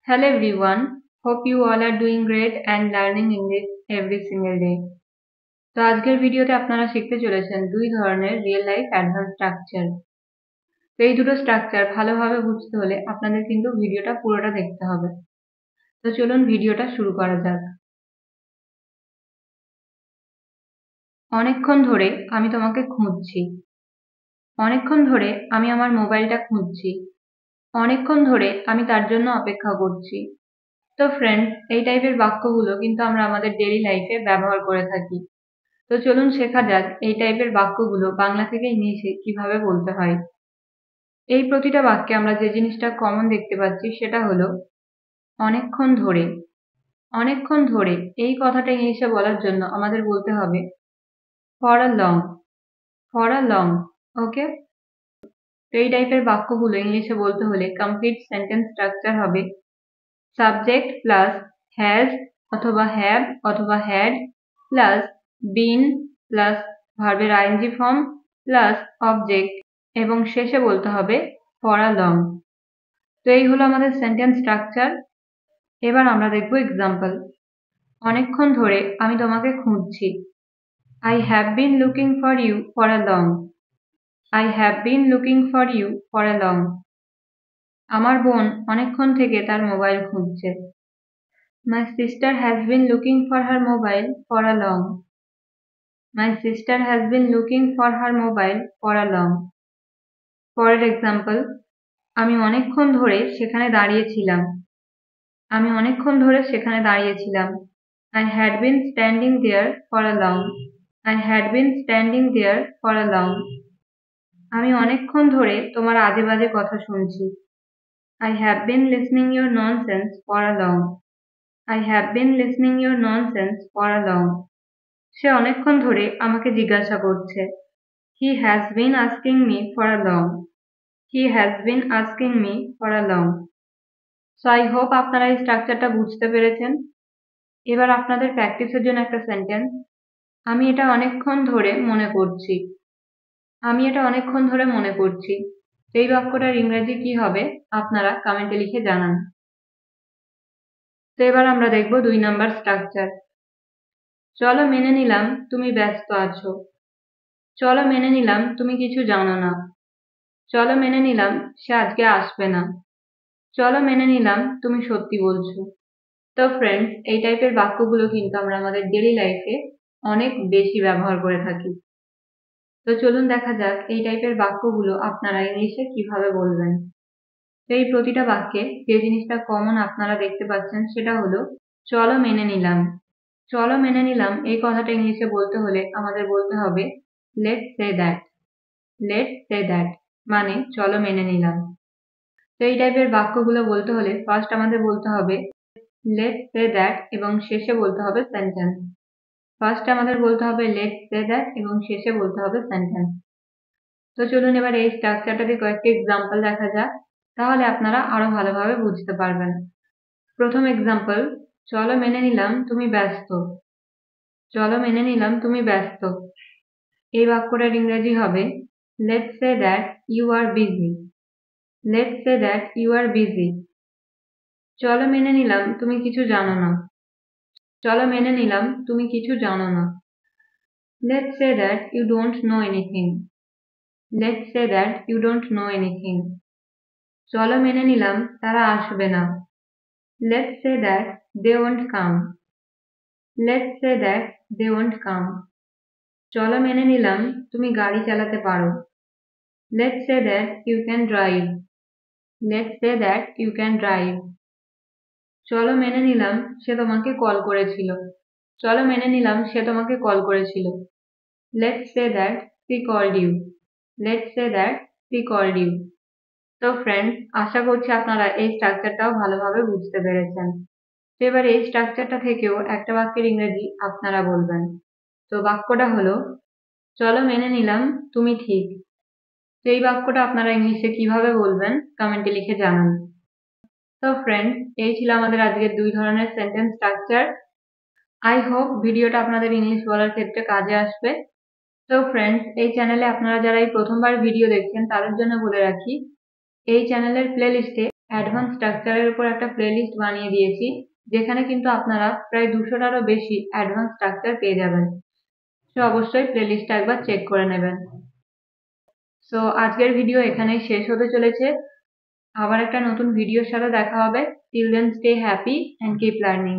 Hello everyone, hope you all are doing great and learning English every single day. তো আজকের ভিডিওতে আপনারা শিখতে চলেছেন দুই ধরনের রিয়েল লাইফ অ্যাডভান্স স্ট্রাকচার। তো এই দুটো স্ট্রাকচার ভালোভাবে বুঝতে হলে আপনাদের কিন্তু ভিডিওটা পুরোটা দেখতে হবে। তো চলুন ভিডিওটা শুরু করা যাক। অনেকক্ষণ ধরে আমি তোমাকে খুঁজছি। অনেকক্ষণ ধরে আমি আমার মোবাইলটা খুঁজছি। অনেকক্ষণ ধরে আমি তার জন্য অপেক্ষা করছি। তো ফ্রেন্ডস, এই টাইপের বাক্যগুলো কিন্তু আমরা আমাদের ডেইলি লাইফে ব্যবহার করে থাকি। তো চলুন শেখা যাক এই টাইপের বাক্যগুলো বাংলা থেকে ইংলিশে কিভাবে বলতে হয়। এই প্রতিটা বাক্যে আমরা যে জিনিসটা কমন দেখতে পাচ্ছি সেটা হলো অনেকক্ষণ ধরে। অনেকক্ষণ ধরে এই কথাটা ইংলিশে বলার জন্য আমাদের বলতে হবে for a long. For a long, okay. তো এই টাইপের বাক্যগুলো ইংলিশে বলতে হলে কমপ্লিট সেন্টেন্স স্ট্রাকচার হবে সাবজেক্ট প্লাস হ্যাজ অথবা হ্যাভ অথবা হ্যাড প্লাস বিন প্লাস ভার্বের আইএনজি ফর্ম প্লাস অবজেক্ট এবং শেষে বলতে হবে ফর আ লং। তো এই হলো আমাদের সেন্টেন্স স্ট্রাকচার। এবার আমরা দেখব এক্সাম্পল। অনেকক্ষণ ধরে আমি তোমাকে খুঁজছি। I have been looking for you for a long. I have been looking for you for a long. আমার বোন অনেকক্ষণ থেকে তার মোবাইল খুঁজছে। My sister has been looking for her mobile for a long. My sister has been looking for her mobile for a long. পরের example, আমি অনেকক্ষণ ধরে সেখানে দাঁড়িয়েছিলাম। আমি অনেকক্ষণ ধরে সেখানে দাঁড়িয়েছিলাম। I had been standing there for a long. I had been standing there for a long. আমি অনেকক্ষণ ধরে তোমার আজে বাজে কথা শুনছি। I have been listening your nonsense for a long. I have been listening your nonsense for a long. সে অনেকক্ষণ ধরে আমাকে জিজ্ঞাসা করছে। He has been asking me for a long. He has been asking me for a long. So I hope আপনারা এই স্ট্রাকচারটা বুঝতে পেরেছেন। এবার আপনাদের প্র্যাকটিসের জন্য একটা সেন্টেন্স। আমি এটা অনেকক্ষণ ধরে মনে করছি। আমি এটা অনেকক্ষণ ধরে মনে করছি। এই বাক্যটার ইংরেজি কি হবে আপনারা কমেন্টে লিখে জানান। তো এবার আমরা দেখব 2 নাম্বার স্ট্রাকচার। চলো মেনে নিলাম তুমি ব্যস্ত আছো। চলো মেনে নিলাম তুমি কিছু জানো না। চলো মেনে নিলাম সে আজকে আসবে না। চলো মেনে নিলাম তুমি সত্যি বলছো। তো ফ্রেন্ডস, এই টাইপের বাক্যগুলো কিন্তু আমরা আমাদের ডেইলি লাইফে অনেক বেশি ব্যবহার করে থাকি। তো চলুন দেখা যাক এই টাইপের বাক্যগুলো আপনারা ইংলিশে কিভাবে বলবেন। তো এই প্রতিটা বাক্যে যে জিনিসটা কমন আপনারা দেখতে পাচ্ছেন সেটা হলো চলো মেনে নিলাম। চলো মেনে নিলাম এই কথাটা ইংলিশে বলতে হলে আমাদের বলতে হবে let's say that. Let's say that মানে চলো মেনে নিলাম। তো এই টাইপের বাক্যগুলো বলতে হলে ফার্স্ট আমাদের বলতে হবে লেটস সে দ্যাট এবং শেষে বলতে হবে সেন্টেন্স। ফার্স্ট আমাদের বলতে হবে লেটস সে দ্যাট এবং শেষে বলতে হবে সেন্টেন্স। তো চলুন এবার এই স্ট্রাকচারটা দিয়ে কয়েকটি এক্সাম্পল দেখা যাক, তাহলে আপনারা আরো ভালোভাবে বুঝতে পারবেন। প্রথম এক্সাম্পল, চলো মেনে নিলাম তুমি ব্যস্ত। চলো মেনে নিলাম তুমি ব্যস্ত। এই বাক্যটার ইংরেজি হবে let's say that you are busy. Let's say that you are busy. চলো মেনে নিলাম তুমি কিছু জানো না। চলো মেনে নিলাম তুমি কিছু জানো না। Let's say that you don't know anything. Let's say that you don't know anything. চলো মেনে নিলাম তারা আসবে না। Let's say that they won't come. Let's say that they won't come. চলো মেনে নিলাম তুমি গাড়ি চালাতে পারো। Let's say that you can drive. Let's say that you can drive. চলো মেনে নিলাম সে তোমাকে কল করেছিল। চলো মেনে নিলাম সে তোমাকে কল করেছিল। Let's say that she called you. Let's say that she called you. তো ফ্রেন্ডস, আশা করছি আপনারা এই স্ট্রাকচারটাও ভালোভাবে বুঝতে পেরেছেন। তো এবার এই স্ট্রাকচারটা থেকেও একটা বাক্যের ইংরেজি আপনারা বলবেন। তো বাক্যটা হলো চলো মেনে নিলাম তুমি ঠিক। তো এই বাক্যটা আপনারা ইংলিশে কিভাবে বলবেন কমেন্টে লিখে জানান। তো ফ্রেন্ডস, এই ছিল আমাদের আজকের 2 ধরনের সেন্টেন্স স্ট্রাকচার। আই হোপ ভিডিওটা আপনাদের ইংলিশ বলার ক্ষেত্রে কাজে আসবে। তো ফ্রেন্ডস, এই চ্যানেলে আপনারা যারা এই প্রথমবার ভিডিও দেখছেন তাদের জন্য বলে রাখি, এই চ্যানেলের প্লেলিস্টে অ্যাডভান্স স্ট্রাকচারের উপর একটা প্লেলিস্ট বানিয়ে দিয়েছি, যেখানে কিন্তু আপনারা প্রায় 200টারও বেশি অ্যাডভান্স স্ট্রাকচার পেয়ে যাবেন। তো অবশ্যই প্লেলিস্টটা একবার চেক করে নেবেন। সো আজকের ভিডিও এখানেই শেষ হতে চলেছে। আবার একটা নতুন ভিডিওর সাথে দেখা হবে। Till then stay happy and keep learning.